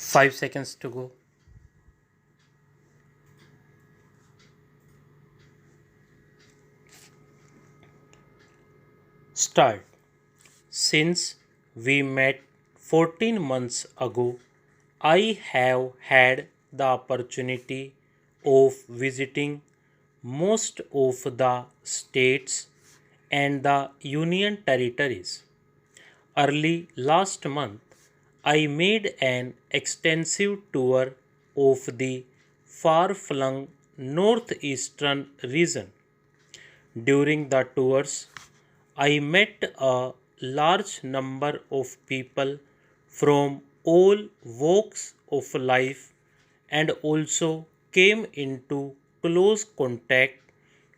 5 seconds to go. Start. Since we met 14 months ago, I have had the opportunity of visiting most of the states and the union territories. Early last month, I made an extensive tour of the far flung northeastern region. During the tours, I met a large number of people from all walks of life and also came into close contact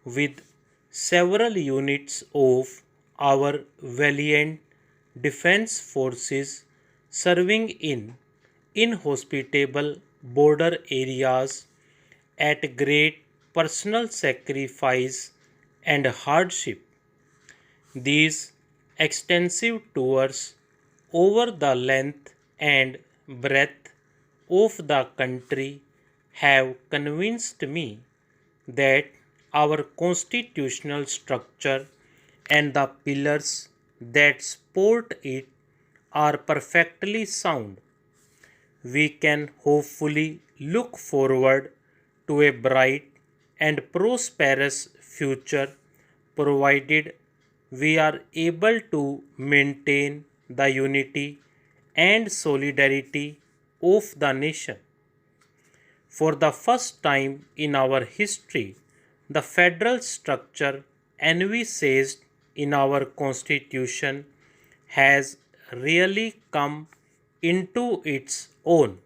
with several units of our valiant defense forces serving in inhospitable border areas at great personal sacrifice and hardship. These extensive tours over the length and breadth of the country have convinced me that our constitutional structure and the pillars that support it are perfectly sound. We can hopefully look forward to a bright and prosperous future provided we are able to maintain the unity and solidarity of the nation. For the first time in our history, the federal structure envisaged in our constitution has really come into its own.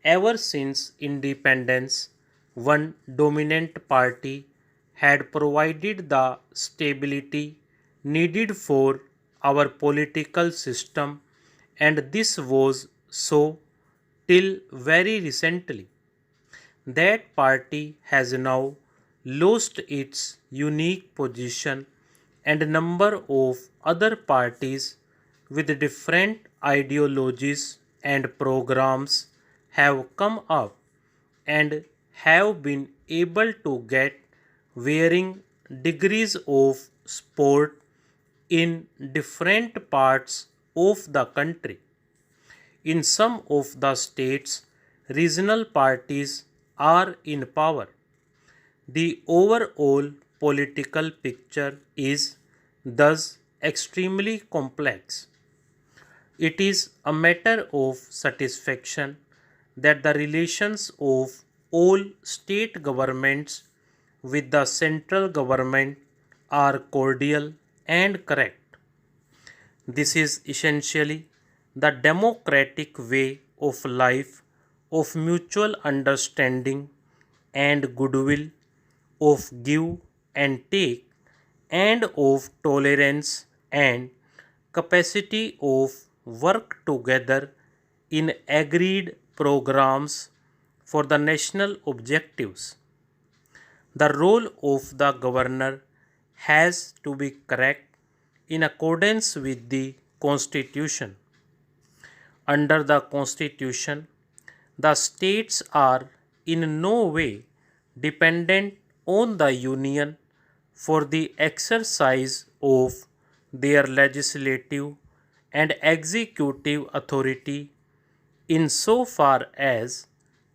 Ever since independence, one dominant party had provided the stability needed for our political system, and this was so till very recently. That party has now lost its unique position, and a number of other parties with different ideologies and programs have come up and have been able to get varying degrees of support in different parts of the country. In some of the states, regional parties are in power. The overall political picture is thus extremely complex. It is a matter of satisfaction that the relations of all state governments with the central government are cordial and correct. This is essentially the democratic way of life, of mutual understanding and goodwill, of give and take, and of tolerance and capacity of work together in agreed programs for the national objectives. The role of the governor has to be correct in accordance with the Constitution. Under the Constitution, the states are in no way dependent on the Union for the exercise of their legislative and executive authority insofar as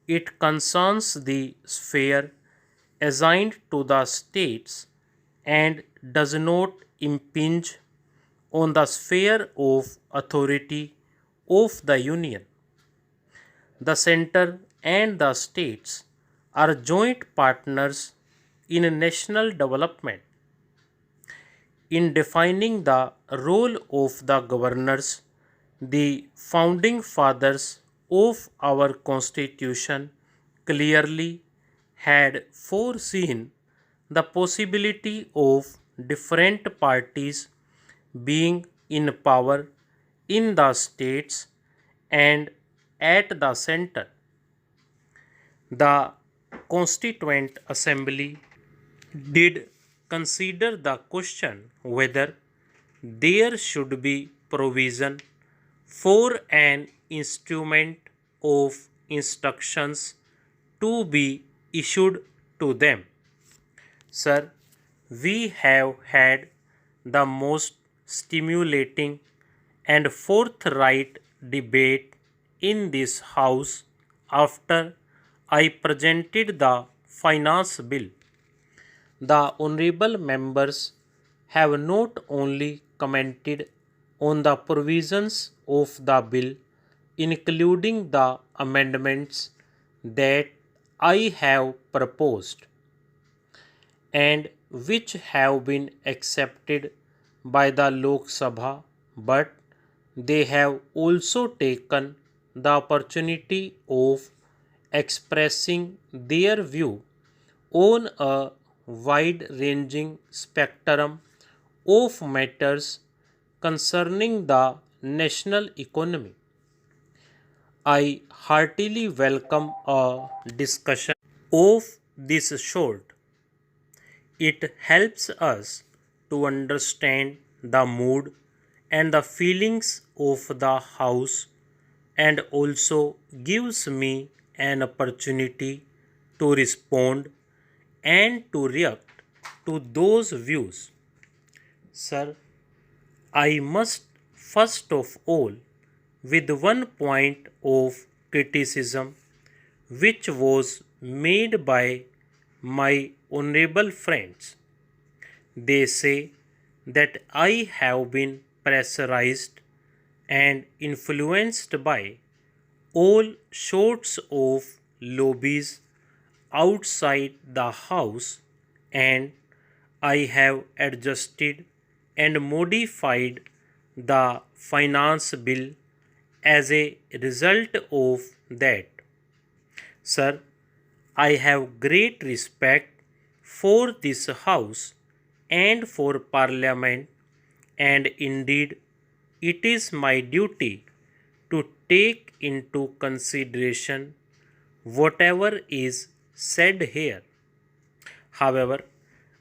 it concerns the sphere assigned to the states and does not impinge on the sphere of authority of the Union. The center and the states are joint partners in national development. In defining the role of the governors, the founding fathers of our Constitution clearly had foreseen the possibility of different parties being in power in the states and at the center. The Constituent Assembly did consider the question whether there should be provision for an instrument of instructions to be issued to them. Sir, we have had the most stimulating and forthright debate in this House after I presented the finance bill. The honorable members have not only commented on the provisions of the bill, including the amendments that I have proposed, and which have been accepted by the Lok Sabha, but they have also taken the opportunity of expressing their view on a wide ranging spectrum of matters concerning the national economy. I heartily welcome a discussion of this sort. It helps us to understand the mood and the feelings of the House, and also gives me an opportunity to respond and to react to those views. Sir, I must first of all, with one point of criticism which was made by my honorable friends. They say that I have been pressurized and influenced by all sorts of lobbies outside the House, and I have adjusted and modified the finance bill as a result of that. Sir, I have great respect for this House and for Parliament, and indeed it is my duty to take into consideration whatever is said here. However,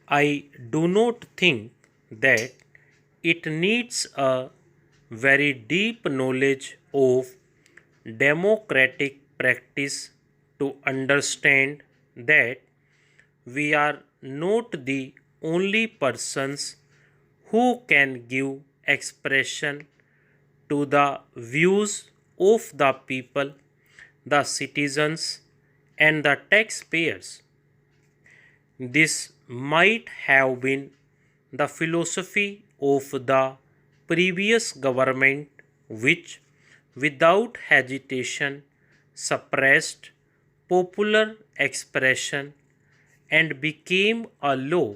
I do not think that it needs a very deep knowledge of democratic practice to understand that we are not the only persons who can give expression to the views of the people, the citizens, and the taxpayers. This might have been the philosophy of the previous government, which, without hesitation, suppressed popular expression and became a law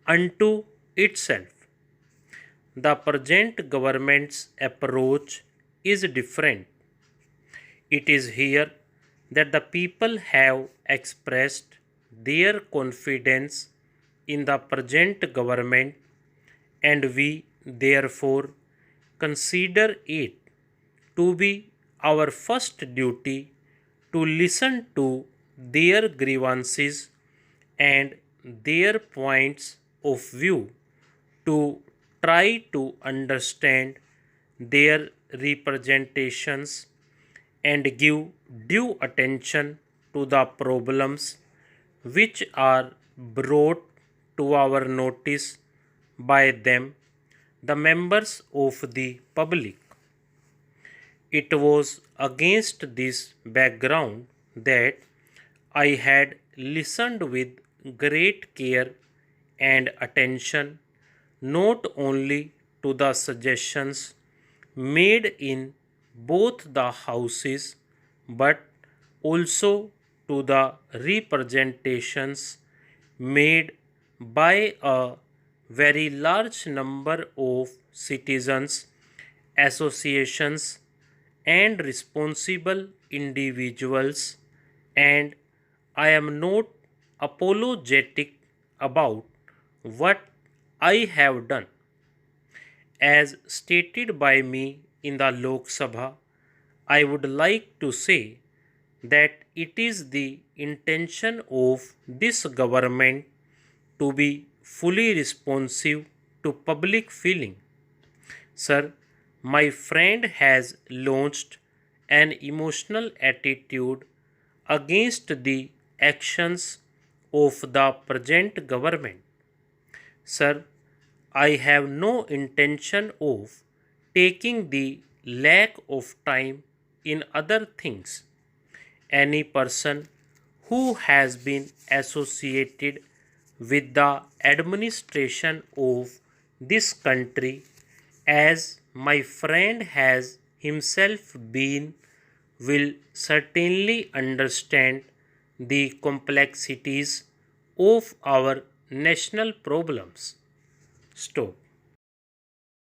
unto itself. The present government's approach is different. It is here that the people have expressed their confidence in the present government, and we therefore consider it to be our first duty to listen to their grievances and their points of view, to try to understand their representations and give due attention to the problems which are brought to our notice by them, the members of the public. It was against this background that I had listened with great care and attention not only to the suggestions made in both the houses but also to the representations made by a very large number of citizens, associations, and responsible individuals, and I am not apologetic about what I have done. As stated by me in the Lok Sabha, I would like to say that it is the intention of this government to be fully responsive to public feeling. Sir, my friend has launched an emotional attitude against the actions of the present government. Sir, I have no intention of taking the lack of time in other things. Any person who has been associated with the administration of this country, as my friend has himself been, will certainly understand the complexities of our national problems. Stop.